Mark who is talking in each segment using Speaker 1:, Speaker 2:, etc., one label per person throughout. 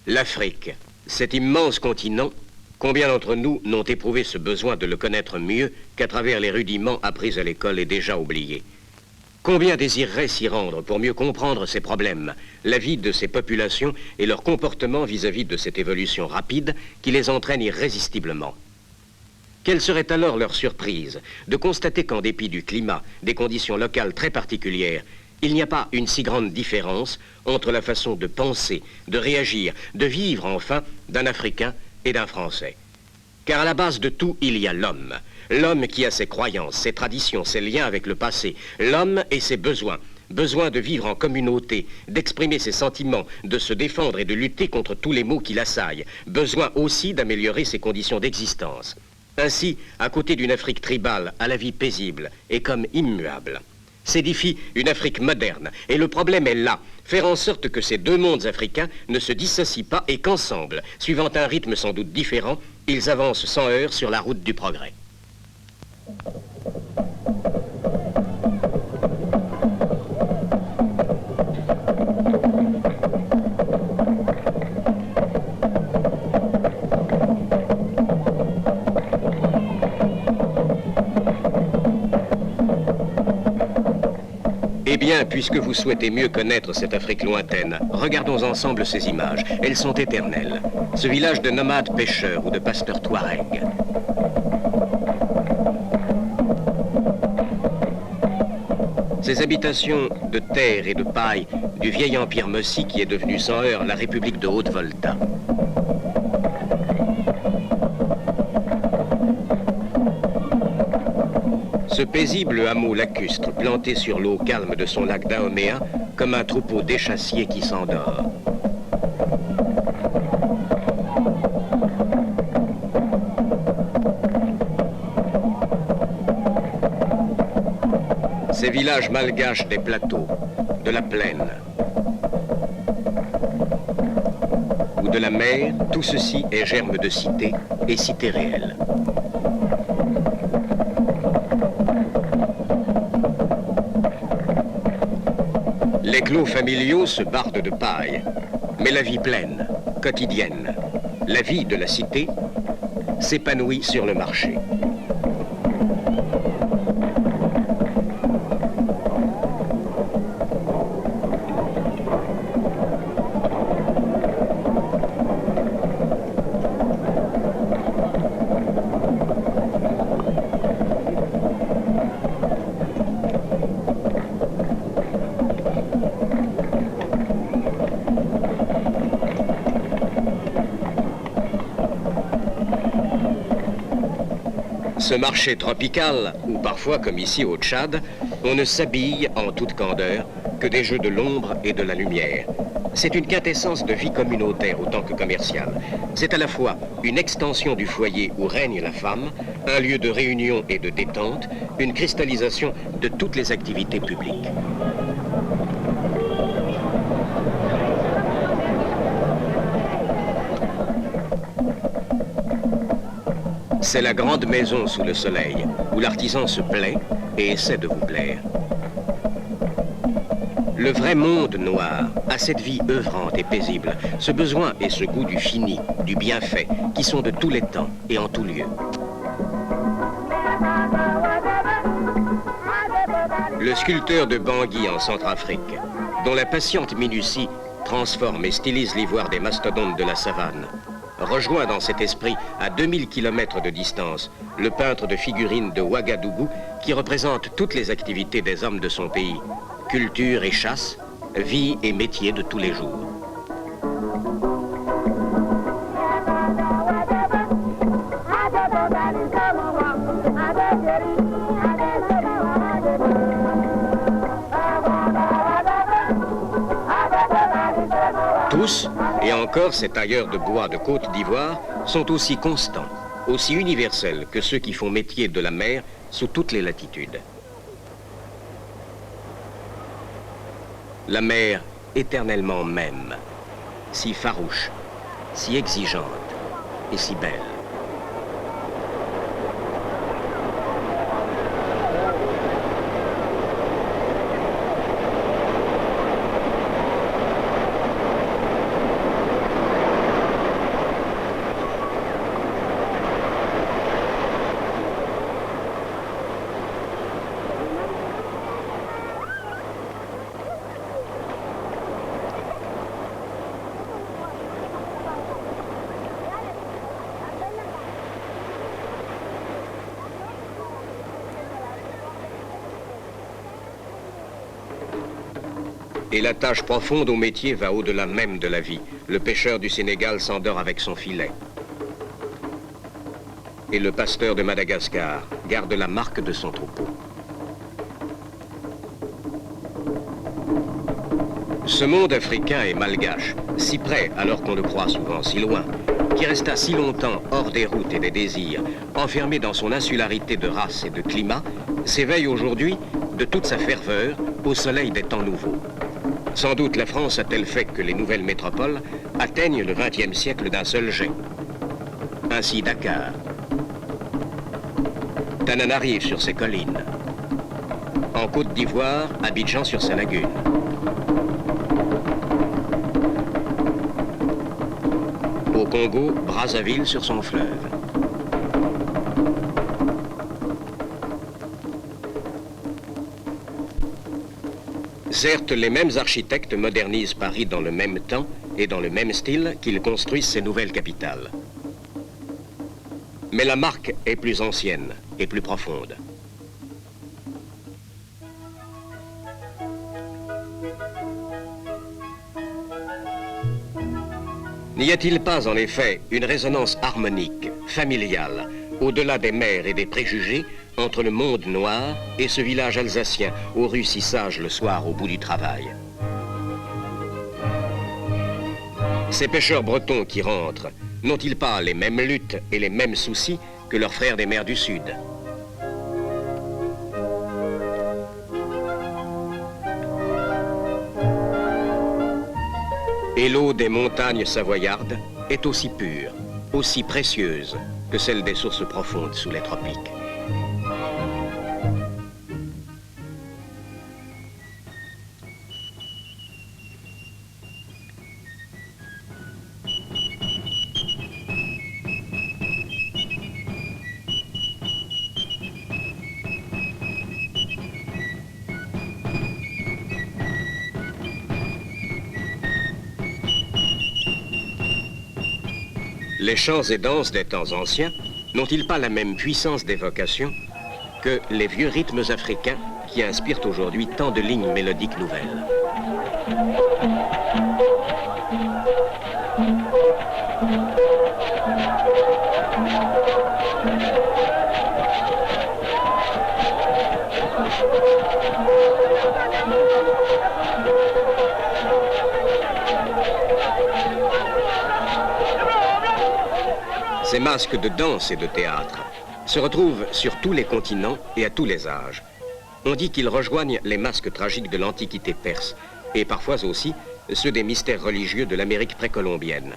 Speaker 1: L'Afrique, cet immense continent, combien d'entre nous n'ont éprouvé ce besoin de le connaître mieux qu'à travers les rudiments appris à l'école et déjà oubliés? Combien désireraient s'y rendre pour mieux comprendre ces problèmes, la vie de ces populations et leur comportement vis-à-vis de cette évolution rapide qui les entraîne irrésistiblement? Quelle serait alors leur surprise de constater qu'en dépit du climat, des conditions locales très particulières, il n'y a pas une si grande différence entre la façon de penser, de réagir, de vivre enfin d'un Africain et d'un Français. Car à la base de tout, il y a l'homme. L'homme qui a ses croyances, ses traditions, ses liens avec le passé. L'homme et ses besoins. Besoin de vivre en communauté, d'exprimer ses sentiments, de se défendre et de lutter contre tous les maux qui l'assaillent. Besoin aussi d'améliorer ses conditions d'existence. Ainsi, à côté d'une Afrique tribale à la vie paisible et comme immuable, s'édifie une Afrique moderne. Et le problème est là, faire en sorte que ces deux mondes africains ne se dissocient pas et qu'ensemble, suivant un rythme sans doute différent, ils avancent sans heurts sur la route du progrès. Eh bien, puisque vous souhaitez mieux connaître cette Afrique lointaine, regardons ensemble ces images. Elles sont éternelles. Ce village de nomades pêcheurs ou de pasteurs touaregs. Ces habitations de terre et de paille du vieil empire Mossi qui est devenu sans heurts la République de Haute-Volta. Ce paisible hameau lacustre, planté sur l'eau calme de son lac Daomea, comme un troupeau d'échassiers qui s'endort. Ces villages malgaches des plateaux, de la plaine ou de la mer, tout ceci est germe de cité et cité réelle. Les clos familiaux se bardent de paille, mais la vie pleine, quotidienne, la vie de la cité s'épanouit sur le marché. Ce marché tropical, ou parfois comme ici au Tchad, on ne s'habille en toute candeur que des jeux de l'ombre et de la lumière. C'est une quintessence de vie communautaire autant que commerciale. C'est à la fois une extension du foyer où règne la femme, un lieu de réunion et de détente, une cristallisation de toutes les activités publiques. C'est la grande maison sous le soleil, où l'artisan se plaît et essaie de vous plaire. Le vrai monde noir a cette vie œuvrante et paisible, ce besoin et ce goût du fini, du bienfait, qui sont de tous les temps et en tout lieu. Le sculpteur de Bangui en Centrafrique, dont la patiente minutie transforme et stylise l'ivoire des mastodontes de la savane, rejoint dans cet esprit, à 2000 km de distance, le peintre de figurines de Ouagadougou qui représente toutes les activités des hommes de son pays, culture et chasse, vie et métier de tous les jours. Tous, et encore ces tailleurs de bois de Côte d'Ivoire, sont aussi constants, aussi universels que ceux qui font métier de la mer sous toutes les latitudes. La mer éternellement même, si farouche, si exigeante et si belle. Et la tâche profonde au métier va au-delà même de la vie. Le pêcheur du Sénégal s'endort avec son filet. Et le pasteur de Madagascar garde la marque de son troupeau. Ce monde africain est malgache, si près alors qu'on le croit souvent si loin, qui resta si longtemps hors des routes et des désirs, enfermé dans son insularité de race et de climat, s'éveille aujourd'hui de toute sa ferveur au soleil des temps nouveaux. Sans doute la France a-t-elle fait que les nouvelles métropoles atteignent le XXe siècle d'un seul jet. Ainsi Dakar, Tananarive sur ses collines, en Côte d'Ivoire, Abidjan sur sa lagune. Au Congo, Brazzaville sur son fleuve. Certes, les mêmes architectes modernisent Paris dans le même temps et dans le même style qu'ils construisent ces nouvelles capitales. Mais la marque est plus ancienne et plus profonde. N'y a-t-il pas, en effet, une résonance harmonique, familiale, au-delà des mers et des préjugés, entre le monde noir et ce village alsacien, aux rues si sages le soir au bout du travail? Ces pêcheurs bretons qui rentrent, n'ont-ils pas les mêmes luttes et les mêmes soucis que leurs frères des mers du Sud? Et l'eau des montagnes savoyardes est aussi pure, aussi précieuse que celle des sources profondes sous les tropiques. Les chants et danses des temps anciens n'ont-ils pas la même puissance d'évocation que les vieux rythmes africains qui inspirent aujourd'hui tant de lignes mélodiques nouvelles? Ces masques de danse et de théâtre se retrouvent sur tous les continents et à tous les âges. On dit qu'ils rejoignent les masques tragiques de l'Antiquité perse et parfois aussi ceux des mystères religieux de l'Amérique précolombienne.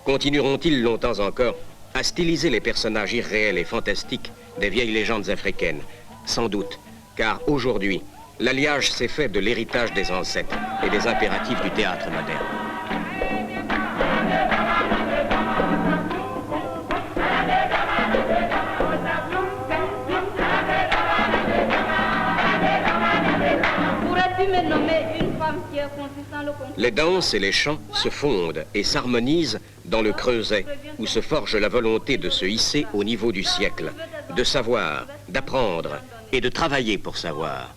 Speaker 1: Continueront-ils longtemps encore à styliser les personnages irréels et fantastiques des vieilles légendes africaines? Sans doute, car aujourd'hui, l'alliage s'est fait de l'héritage des ancêtres et des impératifs du théâtre moderne. Les danses et les chants se fondent et s'harmonisent dans le creuset où se forge la volonté de se hisser au niveau du siècle, de savoir, d'apprendre et de travailler pour savoir.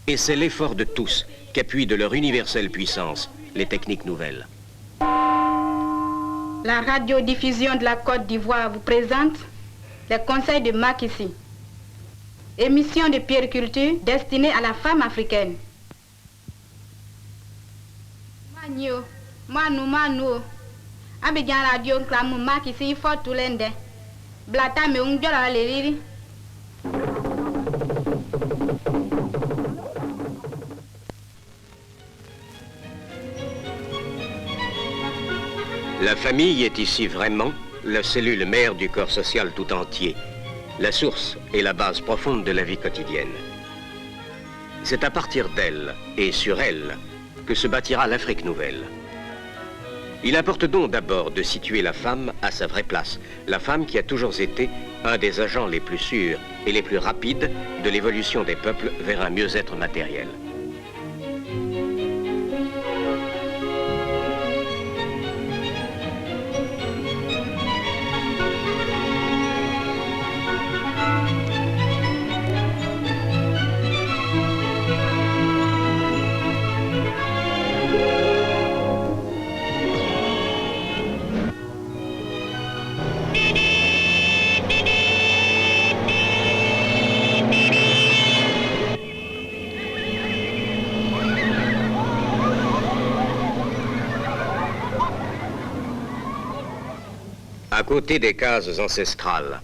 Speaker 1: Et c'est l'effort de tous qu'appuient de leur universelle puissance les techniques nouvelles.
Speaker 2: La radiodiffusion de la Côte d'Ivoire vous présente les conseils de Makissi, émission de puériculture destinée à la femme africaine. Manu, Abidjan radio klamu Makissi Fortulende, Blata me ungjola leliri.
Speaker 1: La famille est ici vraiment la cellule mère du corps social tout entier, la source et la base profonde de la vie quotidienne. C'est à partir d'elle et sur elle que se bâtira l'Afrique nouvelle. Il importe donc d'abord de situer la femme à sa vraie place, la femme qui a toujours été un des agents les plus sûrs et les plus rapides de l'évolution des peuples vers un mieux-être matériel. À côté des cases ancestrales,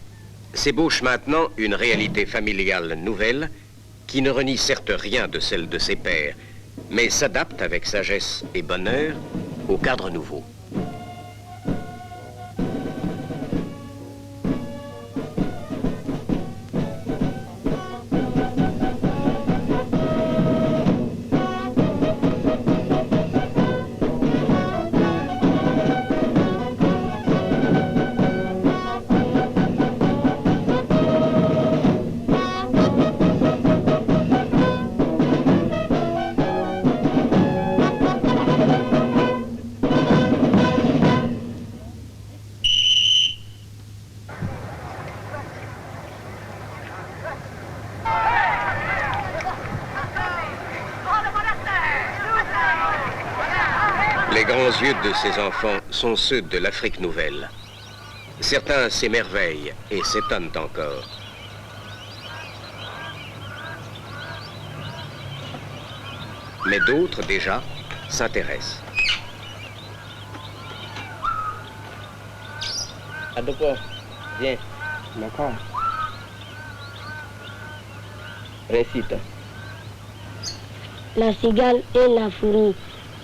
Speaker 1: s'ébauche maintenant une réalité familiale nouvelle qui ne renie certes rien de celle de ses pères, mais s'adapte avec sagesse et bonheur au cadre nouveau. Les grands yeux de ces enfants sont ceux de l'Afrique nouvelle. Certains s'émerveillent et s'étonnent encore. Mais d'autres, déjà, s'intéressent.
Speaker 3: Adopo, viens. D'accord. Récite.
Speaker 4: La cigale et la fourmi.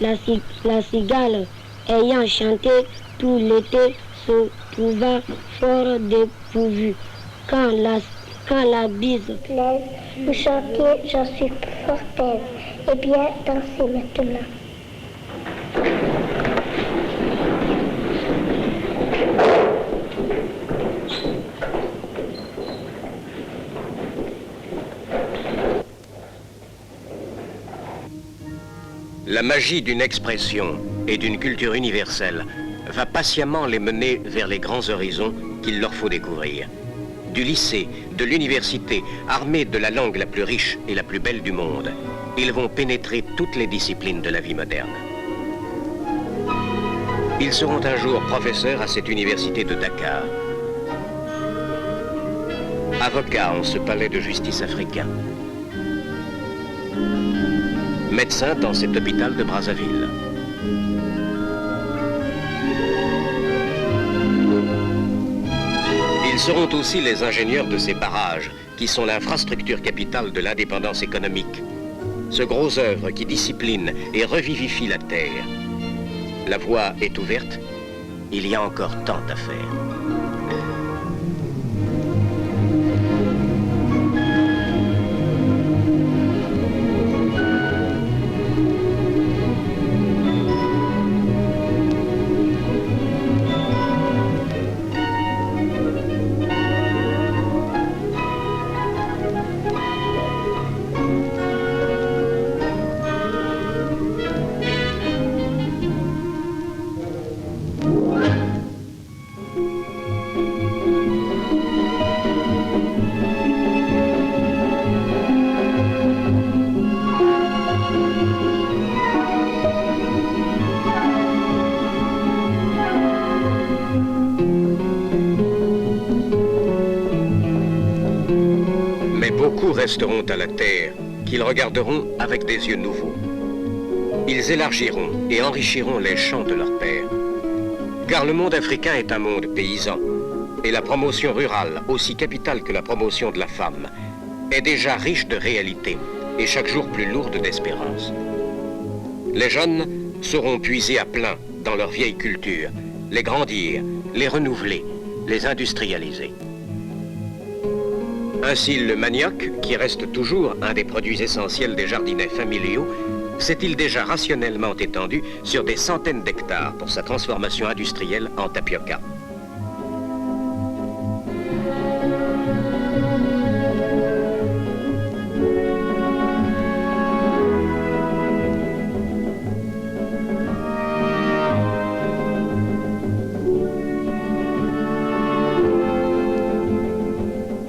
Speaker 4: La cigale, ayant chanté tout l'été, se trouva fort dépourvue. Quand la bise plaise, vous chantez, j'en suis fort aise. Eh bien, dansez maintenant.
Speaker 1: La magie d'une expression et d'une culture universelle va patiemment les mener vers les grands horizons qu'il leur faut découvrir. Du lycée, de l'université, armés de la langue la plus riche et la plus belle du monde, ils vont pénétrer toutes les disciplines de la vie moderne. Ils seront un jour professeurs à cette université de Dakar, avocats en ce palais de justice africain, médecins dans cet hôpital de Brazzaville. Ils seront aussi les ingénieurs de ces barrages, qui sont l'infrastructure capitale de l'indépendance économique. Ce gros œuvre qui discipline et revivifie la terre. La voie est ouverte, il y a encore tant à faire. Beaucoup resteront à la terre, qu'ils regarderont avec des yeux nouveaux. Ils élargiront et enrichiront les champs de leur père. Car le monde africain est un monde paysan, et la promotion rurale, aussi capitale que la promotion de la femme, est déjà riche de réalité et chaque jour plus lourde d'espérance. Les jeunes sauront puiser à plein dans leur vieille culture, les grandir, les renouveler, les industrialiser. Ainsi, le manioc, qui reste toujours un des produits essentiels des jardinets familiaux, s'est-il déjà rationnellement étendu sur des centaines d'hectares pour sa transformation industrielle en tapioca.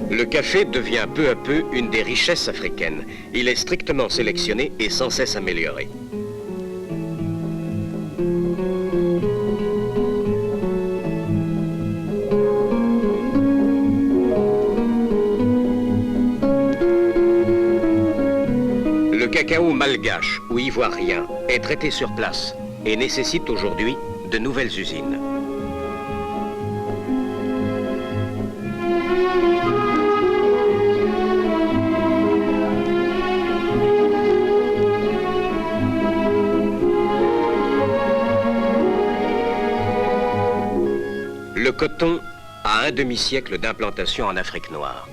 Speaker 1: Le café devient peu à peu une des richesses africaines. Il est strictement sélectionné et sans cesse amélioré. Le cacao malgache ou ivoirien est traité sur place et nécessite aujourd'hui de nouvelles usines. Le coton a un demi-siècle d'implantation en Afrique noire.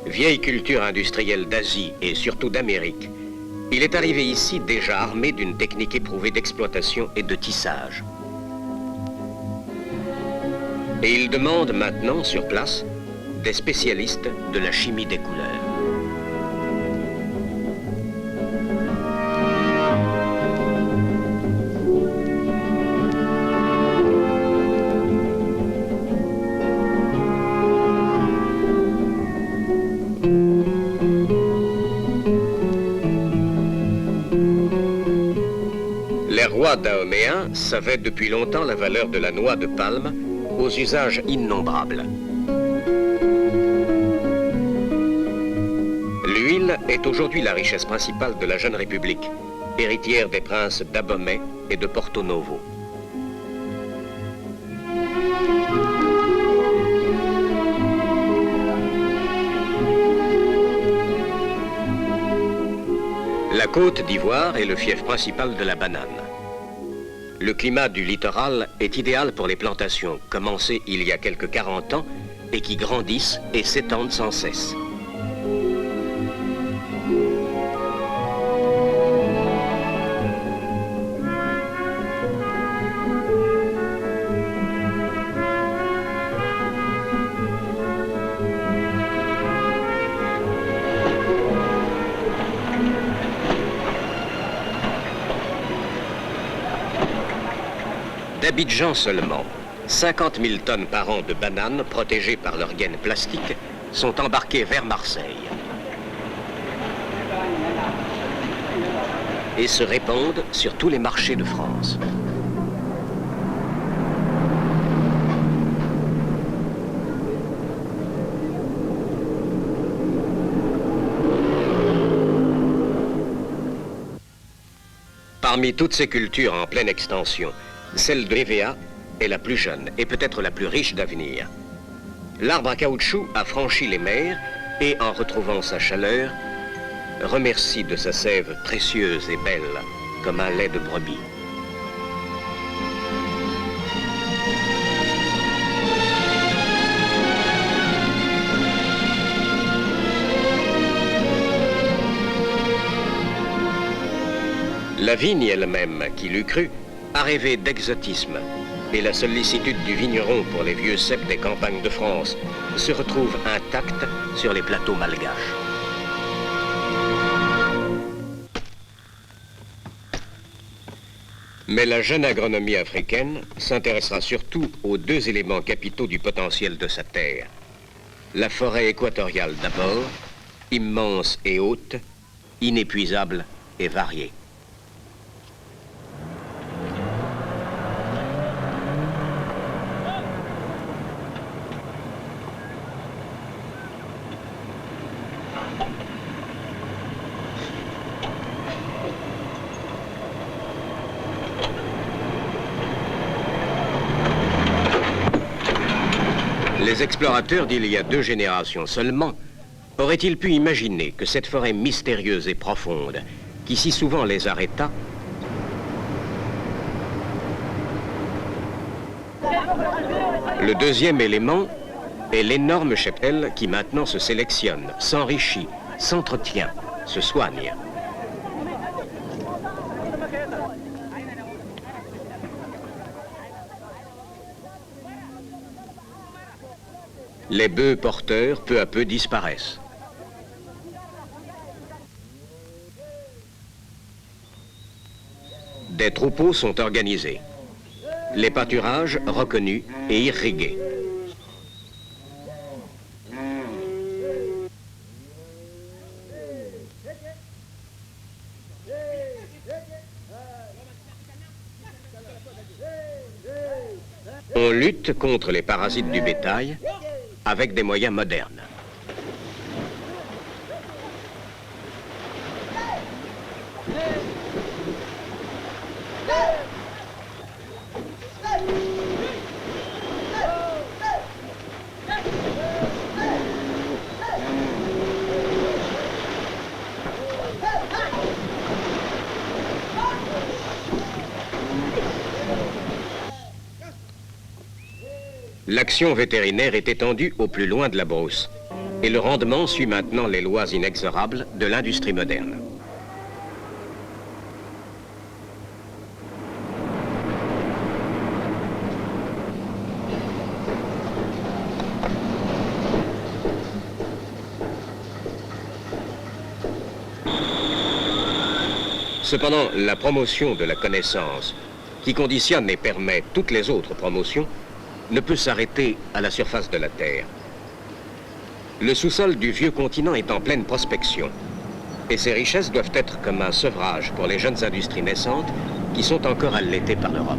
Speaker 1: Vieille culture industrielle d'Asie et surtout d'Amérique, il est arrivé ici déjà armé d'une technique éprouvée d'exploitation et de tissage. Et il demande maintenant, sur place, des spécialistes de la chimie des couleurs. Les rois dahoméens savaient depuis longtemps la valeur de la noix de palme aux usages innombrables. L'huile est aujourd'hui la richesse principale de la jeune République, héritière des princes d'Abomey et de Porto Novo. La Côte d'Ivoire est le fief principal de la banane. Le climat du littoral est idéal pour les plantations commencées il y a quelques 40 ans et qui grandissent et s'étendent sans cesse. D'Abidjan seulement, 50 000 tonnes par an de bananes protégées par leur gaine plastique sont embarquées vers Marseille et se répandent sur tous les marchés de France. Parmi toutes ces cultures en pleine extension, celle de l'EVA est la plus jeune et peut-être la plus riche d'avenir. L'arbre à caoutchouc a franchi les mers et, en retrouvant sa chaleur, remercie de sa sève précieuse et belle comme un lait de brebis. La vigne elle-même, qui l'eût cru, a rêvé d'exotisme, et la sollicitude du vigneron pour les vieux ceps des campagnes de France se retrouve intacte sur les plateaux malgaches. Mais la jeune agronomie africaine s'intéressera surtout aux deux éléments capitaux du potentiel de sa terre. La forêt équatoriale d'abord, immense et haute, inépuisable et variée. Les explorateurs d'il y a 2 générations seulement auraient-ils pu imaginer que cette forêt mystérieuse et profonde, qui si souvent les arrêta, le deuxième élément est l'énorme cheptel qui maintenant se sélectionne, s'enrichit, s'entretient, se soigne. Les bœufs porteurs, peu à peu, disparaissent. Des troupeaux sont organisés. Les pâturages reconnus et irrigués. On lutte contre les parasites du bétail avec des moyens modernes. L'action vétérinaire est étendue au plus loin de la brousse. Et le rendement suit maintenant les lois inexorables de l'industrie moderne. Cependant, la promotion de la connaissance, qui conditionne et permet toutes les autres promotions, ne peut s'arrêter à la surface de la Terre. Le sous-sol du vieux continent est en pleine prospection, et ses richesses doivent être comme un sevrage pour les jeunes industries naissantes qui sont encore allaitées par l'Europe.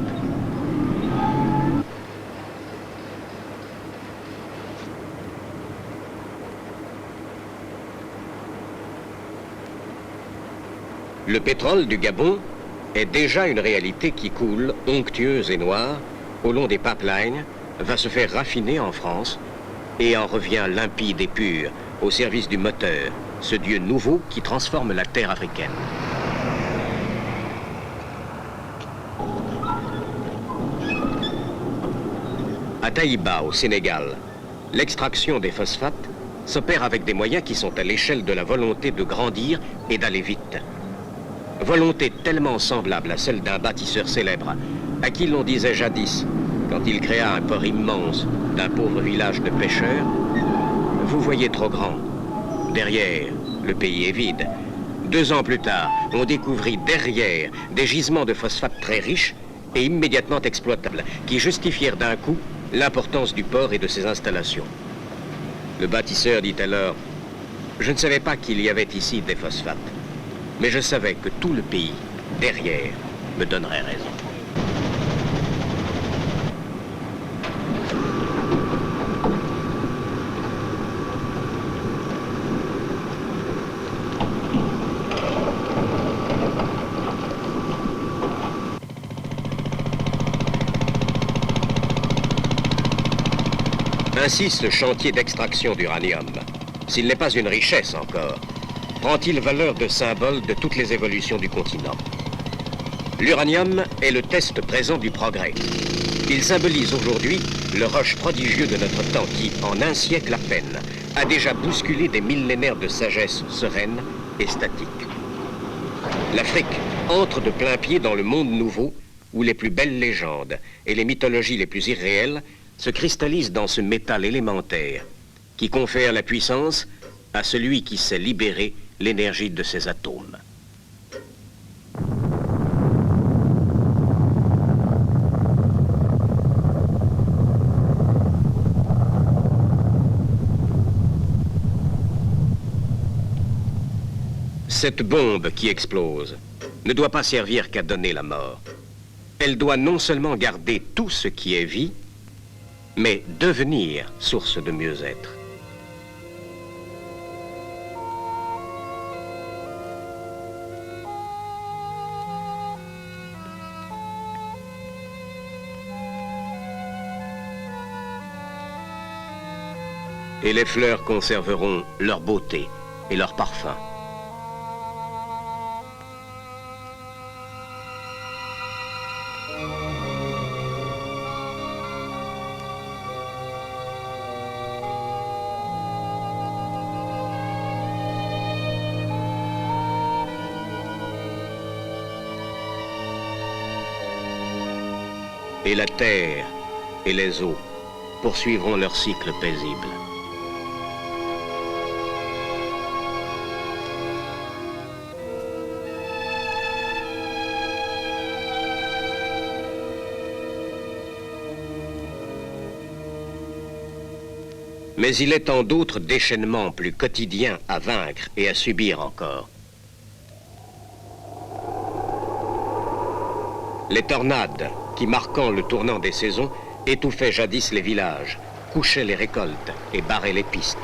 Speaker 1: Le pétrole du Gabon est déjà une réalité qui coule, onctueuse et noire, au long des pipelines, va se faire raffiner en France et en revient limpide et pur au service du moteur, ce Dieu nouveau qui transforme la terre africaine. À Taïba, au Sénégal, l'extraction des phosphates s'opère avec des moyens qui sont à l'échelle de la volonté de grandir et d'aller vite. Volonté tellement semblable à celle d'un bâtisseur célèbre, à qui l'on disait jadis, quand il créa un port immense d'un pauvre village de pêcheurs, « Vous voyez trop grand. Derrière, le pays est vide. » 2 ans plus tard, on découvrit derrière des gisements de phosphate très riches et immédiatement exploitables, qui justifièrent d'un coup l'importance du port et de ses installations. Le bâtisseur dit alors, « Je ne savais pas qu'il y avait ici des phosphates. Mais je savais que tout le pays, derrière, me donnerait raison. » Ainsi, ce chantier d'extraction d'uranium, s'il n'est pas une richesse encore, prend-il valeur de symbole de toutes les évolutions du continent. L'uranium est le test présent du progrès. Il symbolise aujourd'hui le rush prodigieux de notre temps qui, en un siècle à peine, a déjà bousculé des millénaires de sagesse sereine et statique. L'Afrique entre de plein pied dans le monde nouveau où les plus belles légendes et les mythologies les plus irréelles se cristallisent dans ce métal élémentaire qui confère la puissance à celui qui sait libérer l'énergie de ses atomes. Cette bombe qui explose ne doit pas servir qu'à donner la mort. Elle doit non seulement garder tout ce qui est vie, mais devenir source de mieux-être. Et les fleurs conserveront leur beauté et leur parfum. Et la terre et les eaux poursuivront leur cycle paisible. Mais il est tant d'autres déchaînements plus quotidiens à vaincre et à subir encore. Les tornades, qui marquant le tournant des saisons, étouffaient jadis les villages, couchaient les récoltes et barraient les pistes.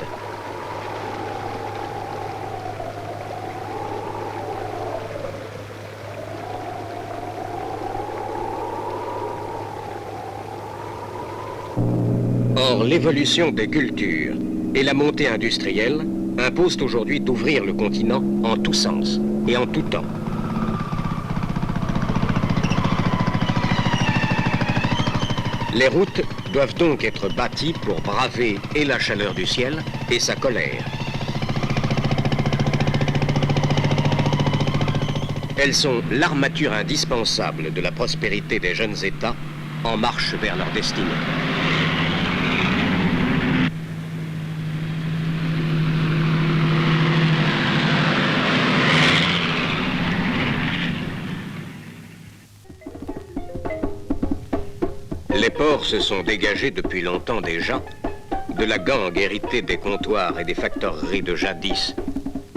Speaker 1: Or, l'évolution des cultures et la montée industrielle imposent aujourd'hui d'ouvrir le continent en tous sens et en tout temps. Les routes doivent donc être bâties pour braver et la chaleur du ciel et sa colère. Elles sont l'armature indispensable de la prospérité des jeunes États en marche vers leur destinée. Les ports se sont dégagés depuis longtemps déjà de la gangue héritée des comptoirs et des factoreries de jadis,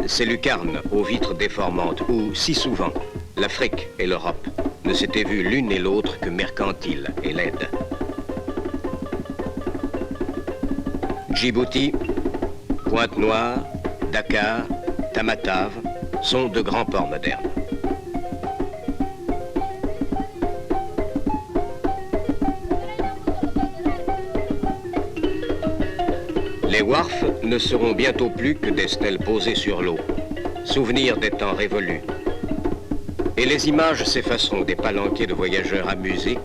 Speaker 1: ces lucarnes aux vitres déformantes où, si souvent, l'Afrique et l'Europe ne s'étaient vues l'une et l'autre que mercantiles et laides. Djibouti, Pointe-Noire, Dakar, Tamatave sont de grands ports modernes. Les wharfs ne seront bientôt plus que des stèles posées sur l'eau, souvenirs des temps révolus. Et les images s'effaceront des palanquets de voyageurs amusés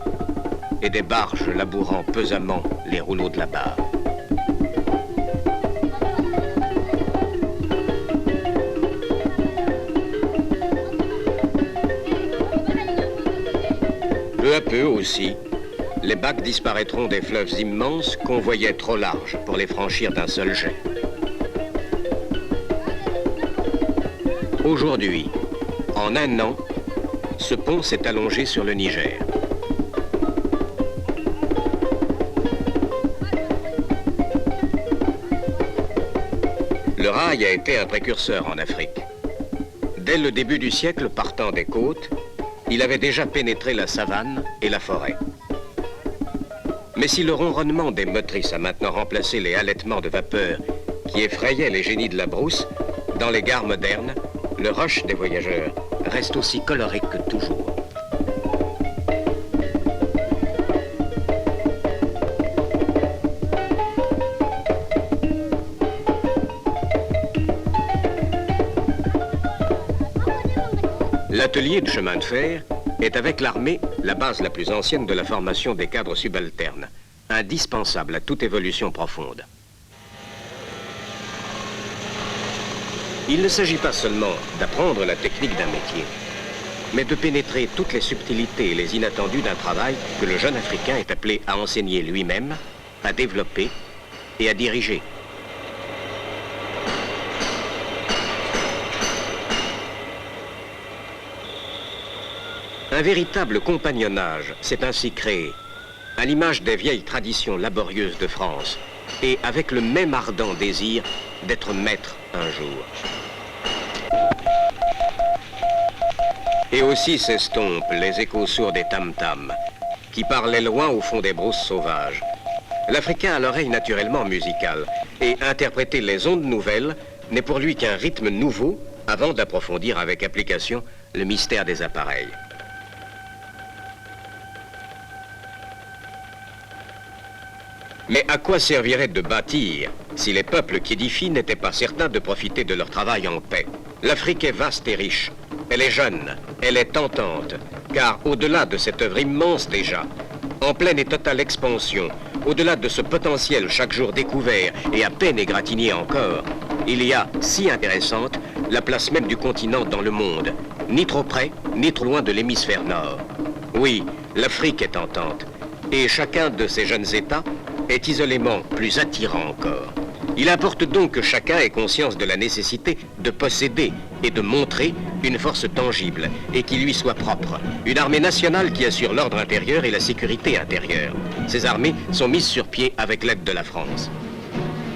Speaker 1: et des barges labourant pesamment les rouleaux de la barre. Peu à peu aussi, les bacs disparaîtront des fleuves immenses qu'on voyait trop larges pour les franchir d'un seul jet. Aujourd'hui, en un an, ce pont s'est allongé sur le Niger. Le rail a été un précurseur en Afrique. Dès le début du siècle, partant des côtes, il avait déjà pénétré la savane et la forêt. Mais si le ronronnement des motrices a maintenant remplacé les halètements de vapeur qui effrayaient les génies de la brousse, dans les gares modernes, le rush des voyageurs reste aussi coloré que toujours. L'atelier de chemin de fer est avec l'armée la base la plus ancienne de la formation des cadres subalternes, indispensable à toute évolution profonde. Il ne s'agit pas seulement d'apprendre la technique d'un métier, mais de pénétrer toutes les subtilités et les inattendus d'un travail que le jeune Africain est appelé à enseigner lui-même, à développer et à diriger. Un véritable compagnonnage s'est ainsi créé, à l'image des vieilles traditions laborieuses de France, et avec le même ardent désir d'être maître un jour. Et aussi s'estompent les échos sourds des tam-tams, qui parlaient loin au fond des brousses sauvages. L'Africain a l'oreille naturellement musicale, et interpréter les ondes nouvelles n'est pour lui qu'un rythme nouveau, avant d'approfondir avec application le mystère des appareils. Mais à quoi servirait de bâtir si les peuples qui édifient n'étaient pas certains de profiter de leur travail en paix? L'Afrique est vaste et riche. Elle est jeune, elle est tentante, car au-delà de cette œuvre immense déjà, en pleine et totale expansion, au-delà de ce potentiel chaque jour découvert et à peine égratigné encore, il y a, si intéressante, la place même du continent dans le monde, ni trop près, ni trop loin de l'hémisphère nord. Oui, l'Afrique est tentante, et chacun de ces jeunes États est isolément plus attirant encore. Il importe donc que chacun ait conscience de la nécessité de posséder et de montrer une force tangible et qui lui soit propre. Une armée nationale qui assure l'ordre intérieur et la sécurité intérieure. Ces armées sont mises sur pied avec l'aide de la France.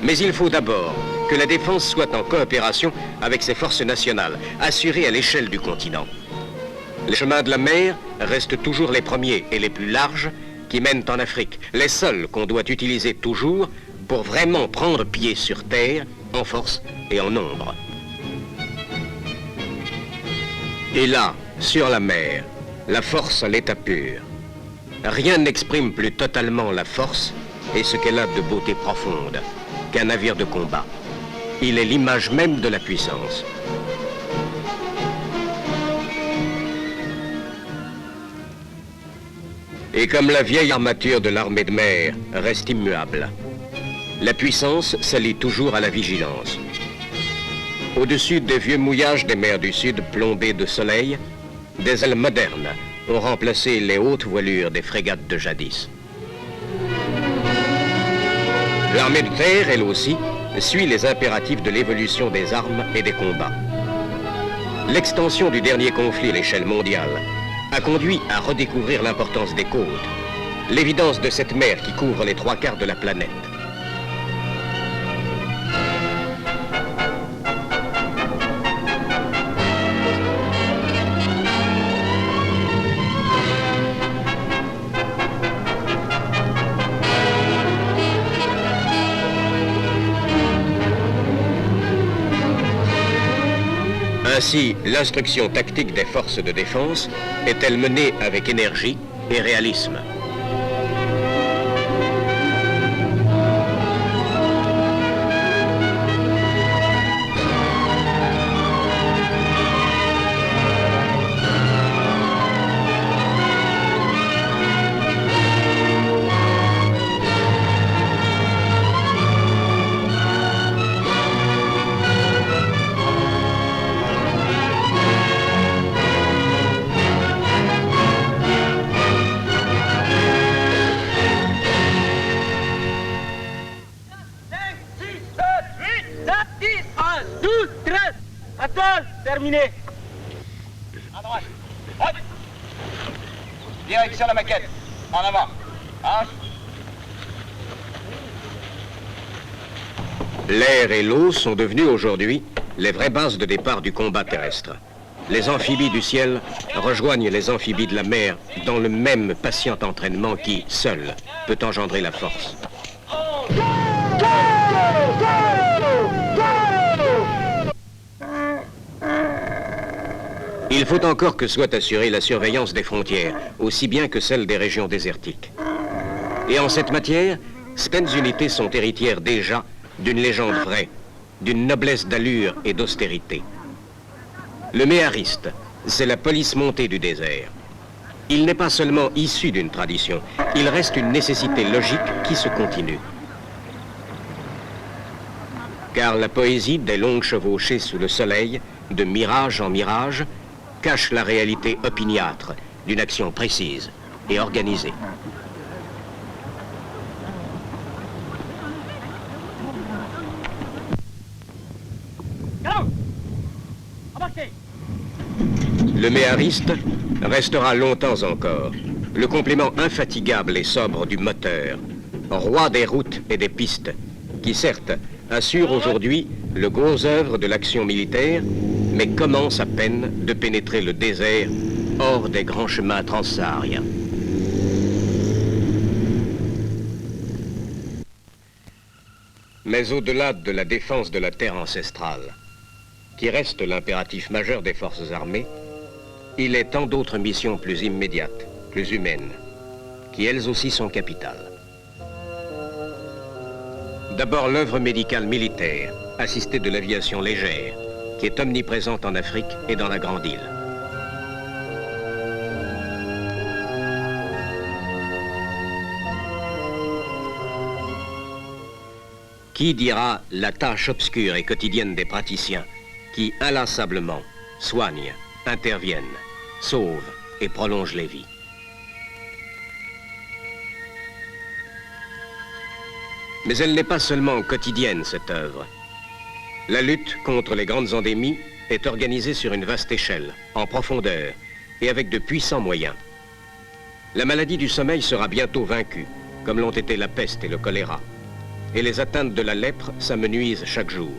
Speaker 1: Mais il faut d'abord que la défense soit en coopération avec ses forces nationales, assurées à l'échelle du continent. Les chemins de la mer restent toujours les premiers et les plus larges qui mènent en Afrique, les seuls qu'on doit utiliser toujours pour vraiment prendre pied sur terre, en force et en nombre. Et là, sur la mer, la force à l'état pur. Rien n'exprime plus totalement la force et ce qu'elle a de beauté profonde qu'un navire de combat. Il est l'image même de la puissance. Et comme la vieille armature de l'armée de mer reste immuable, la puissance s'allie toujours à la vigilance. Au-dessus des vieux mouillages des mers du Sud plombés de soleil, des ailes modernes ont remplacé les hautes voilures des frégates de jadis. L'armée de terre, elle aussi, suit les impératifs de l'évolution des armes et des combats. L'extension du dernier conflit à l'échelle mondiale a conduit à redécouvrir l'importance des côtes, l'évidence de cette mer qui couvre les 3/4 de la planète. Ainsi, l'instruction tactique des forces de défense est-elle menée avec énergie et réalisme.
Speaker 3: Terminé. À droite. Droite. Direction la maquette. En avant. Marche.
Speaker 1: L'air et l'eau sont devenus aujourd'hui les vraies bases de départ du combat terrestre. Les amphibies du ciel rejoignent les amphibies de la mer dans le même patient entraînement qui, seul, peut engendrer la force. Il faut encore que soit assurée la surveillance des frontières, aussi bien que celle des régions désertiques. Et en cette matière, certaines unités sont héritières déjà d'une légende vraie, d'une noblesse d'allure et d'austérité. Le méhariste, c'est la police montée du désert. Il n'est pas seulement issu d'une tradition, il reste une nécessité logique qui se continue. Car la poésie des longues chevauchées sous le soleil, de mirage en mirage, cache la réalité opiniâtre d'une action précise et organisée. Le méhariste restera longtemps encore le complément infatigable et sobre du moteur, roi des routes et des pistes, qui certes assure aujourd'hui le gros œuvre de l'action militaire, mais commence à peine de pénétrer le désert hors des grands chemins transsahariens. Mais au-delà de la défense de la terre ancestrale, qui reste l'impératif majeur des forces armées, il est tant d'autres missions plus immédiates, plus humaines, qui elles aussi sont capitales. D'abord l'œuvre médicale militaire, assistée de l'aviation légère, qui est omniprésente en Afrique et dans la Grande Île. Qui dira la tâche obscure et quotidienne des praticiens qui inlassablement soignent, interviennent, sauvent et prolongent les vies? Mais elle n'est pas seulement quotidienne, cette œuvre. La lutte contre les grandes endémies est organisée sur une vaste échelle, en profondeur, et avec de puissants moyens. La maladie du sommeil sera bientôt vaincue, comme l'ont été la peste et le choléra. Et les atteintes de la lèpre s'amenuisent chaque jour.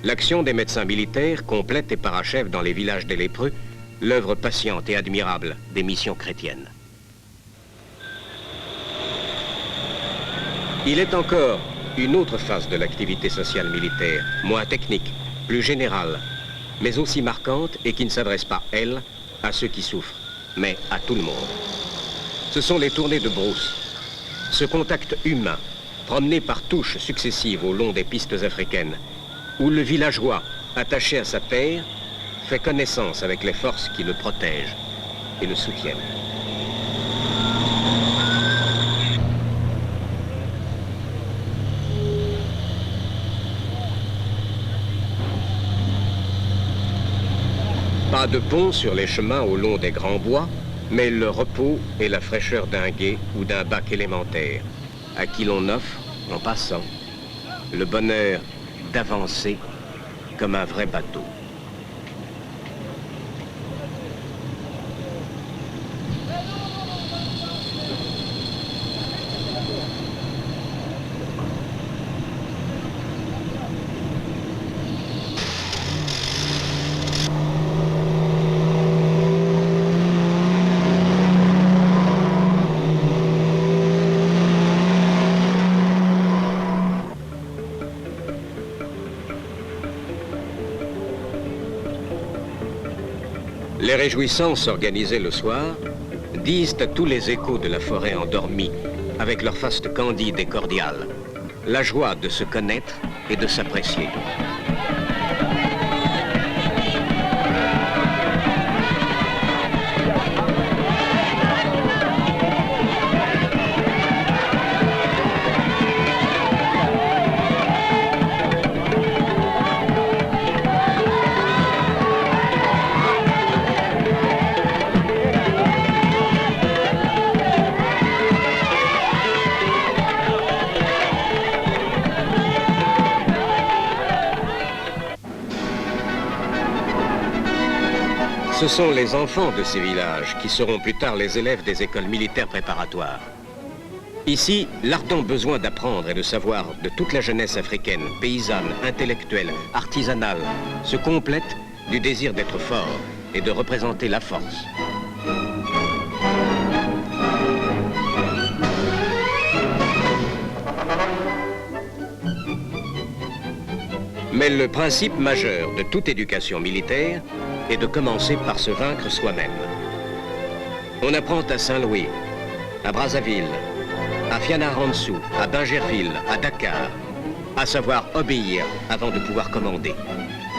Speaker 1: L'action des médecins militaires complète et parachève dans les villages des lépreux l'œuvre patiente et admirable des missions chrétiennes. Il est encore une autre phase de l'activité sociale militaire, moins technique, plus générale, mais aussi marquante et qui ne s'adresse pas, elle, à ceux qui souffrent, mais à tout le monde. Ce sont les tournées de brousse, ce contact humain, promené par touches successives au long des pistes africaines, où le villageois, attaché à sa terre, fait connaissance avec les forces qui le protègent et le soutiennent. Pas de pont sur les chemins au long des grands bois, mais le repos et la fraîcheur d'un gué ou d'un bac élémentaire, à qui l'on offre, en passant, le bonheur d'avancer comme un vrai bateau. Les réjouissances organisées le soir disent à tous les échos de la forêt endormie, avec leur faste candide et cordiale, la joie de se connaître et de s'apprécier. Ce sont les enfants de ces villages qui seront plus tard les élèves des écoles militaires préparatoires. Ici, l'ardent besoin d'apprendre et de savoir de toute la jeunesse africaine, paysanne, intellectuelle, artisanale, se complète du désir d'être fort et de représenter la force. Mais le principe majeur de toute éducation militaire est de commencer par se vaincre soi-même. On apprend à Saint-Louis, à Brazzaville, à Fianarantsoa, à Bingerville, à Dakar, à savoir obéir avant de pouvoir commander.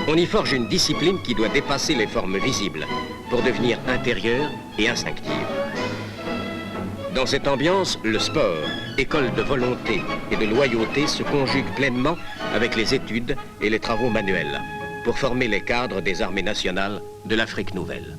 Speaker 1: On y forge une discipline qui doit dépasser les formes visibles pour devenir intérieure et instinctive. Dans cette ambiance, le sport, école de volonté et de loyauté, se conjugue pleinement avec les études et les travaux manuels pour former les cadres des armées nationales de l'Afrique nouvelle.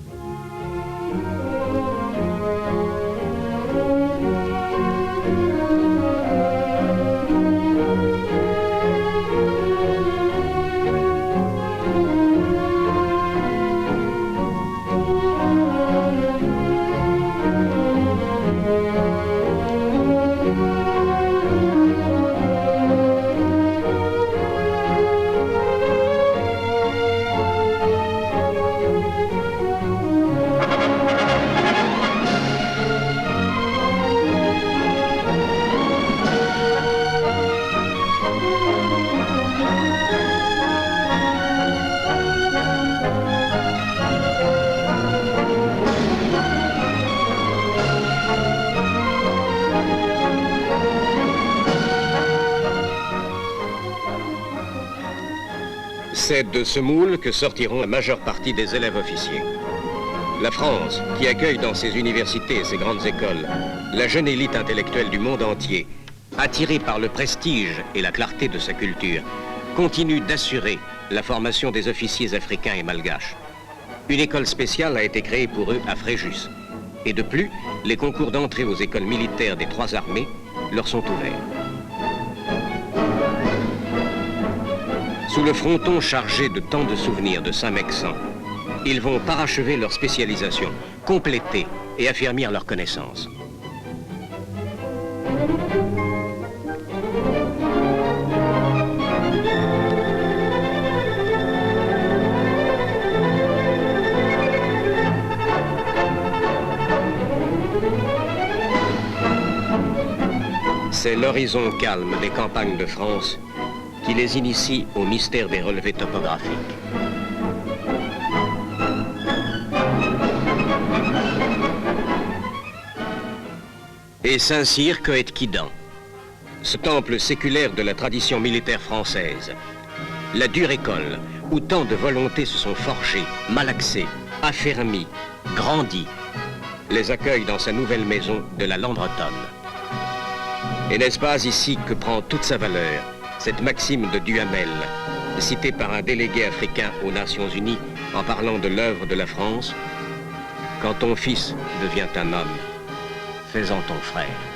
Speaker 1: C'est de ce moule que sortiront la majeure partie des élèves officiers. La France, qui accueille dans ses universités et ses grandes écoles la jeune élite intellectuelle du monde entier, attirée par le prestige et la clarté de sa culture, continue d'assurer la formation des officiers africains et malgaches. Une école spéciale a été créée pour eux à Fréjus. Et de plus, les concours d'entrée aux écoles militaires des 3 armées leur sont ouverts. Sous le fronton chargé de tant de souvenirs de Saint-Mexan, ils vont parachever leur spécialisation, compléter et affermir leurs connaissances. C'est l'horizon calme des campagnes de France qui les initie au mystère des relevés topographiques. Et Saint-Cyr Coët-Quidan, ce temple séculaire de la tradition militaire française, la dure école où tant de volontés se sont forgées, malaxées, affermies, grandies, les accueille dans sa nouvelle maison de la Landretonne. Et n'est-ce pas ici que prend toute sa valeur cette maxime de Duhamel, citée par un délégué africain aux Nations Unies en parlant de l'œuvre de la France, quand ton fils devient un homme, fais-en ton frère.